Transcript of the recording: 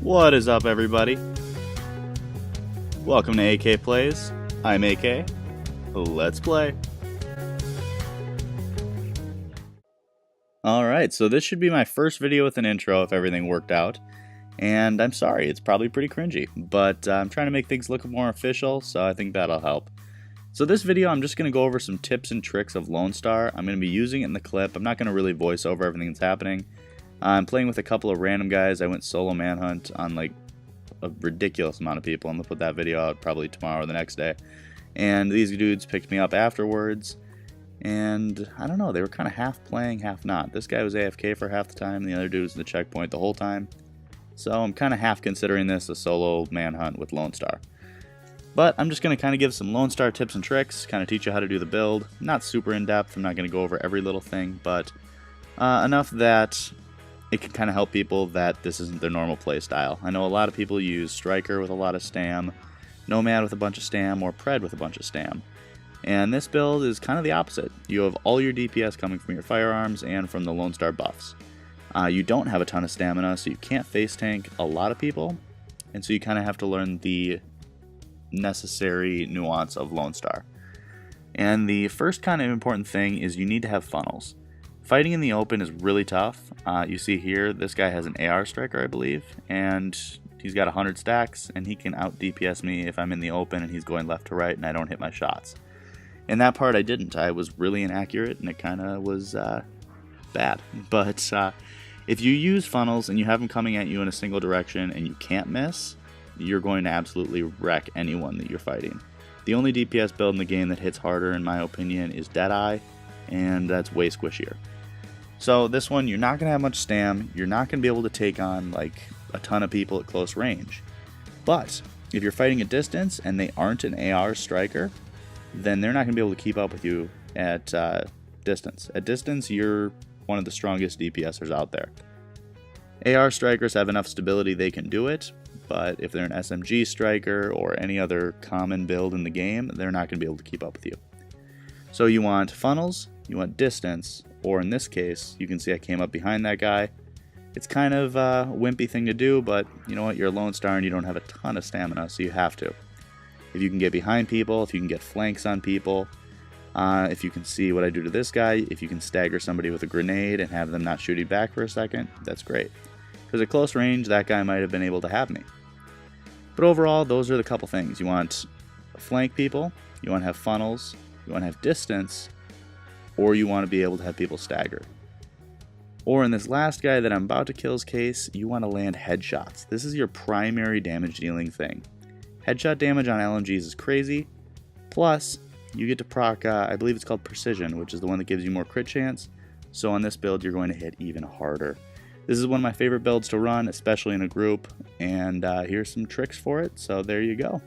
What is up, everybody? Welcome to AK Plays. I'm AK. Let's play. Alright, so this should be my first video with an intro if everything worked out. And I'm sorry, it's probably pretty cringy, but I'm trying to make things look more official, so I think that'll help. So this video, I'm just going to go over some tips and tricks of Lone Star. I'm going to be using it in the clip. I'm not going to really voice over everything that's happening. I'm playing with a couple of random guys. I went solo manhunt on like a ridiculous amount of people. I'm going to put that video out probably tomorrow or the next day. And these dudes picked me up afterwards. And I don't know, they were kind of half playing, half not. This guy was AFK for half the time, and the other dude was in the checkpoint the whole time. So I'm kind of half considering this a solo manhunt with Lone Star. But I'm just going to kind of give some Lone Star tips and tricks, kind of teach you how to do the build. Not super in-depth, I'm not going to go over every little thing, but enough that it can kind of help people that this isn't their normal play style. I know a lot of people use Striker with a lot of stam, Nomad with a bunch of stam, or Pred with a bunch of stam. And this build is kind of the opposite. You have all your DPS coming from your firearms and from the Lone Star buffs. You don't have a ton of stamina, so you can't face tank a lot of people, and so you kind of have to learn the necessary nuance of Lone Star. And the first kind of important thing is you need to have funnels. Fighting in the open is really tough. You see here, this guy has an AR striker, I believe, and he's got 100 stacks, and he can out DPS me if I'm in the open and he's going left to right and I don't hit my shots. In that part I didn't. I was really inaccurate and it kind of was bad. But if you use funnels and you have them coming at you in a single direction and you can't miss, you're going to absolutely wreck anyone that you're fighting. The only DPS build in the game that hits harder, in my opinion, is Deadeye, and that's way squishier. So this one, you're not going to have much stam, you're not going to be able to take on like a ton of people at close range. But if you're fighting at distance and they aren't an AR striker, then they're not going to be able to keep up with you at distance. At distance, you're one of the strongest DPSers out there. AR strikers have enough stability they can do it, but if they're an SMG striker or any other common build in the game, they're not going to be able to keep up with you. So you want funnels, you want distance, or in this case, you can see I came up behind that guy. It's kind of a wimpy thing to do, but you know what, you're a Lone Star and you don't have a ton of stamina, so you have to. If you can get behind people, if you can get flanks on people, if you can see what I do to this guy, if you can stagger somebody with a grenade and have them not shoot you back for a second, that's great. Because at close range, that guy might have been able to have me. But overall, those are the couple things. You want flank people, you want to have funnels, you want to have distance, or you want to be able to have people stagger. Or in this last guy that I'm about to kill's case, you want to land headshots. This is your primary damage dealing thing. Headshot damage on LMGs is crazy, plus you get to proc, I believe it's called Precision, which is the one that gives you more crit chance, so on this build you're going to hit even harder. This is one of my favorite builds to run, especially in a group, and here's some tricks for it, so there you go.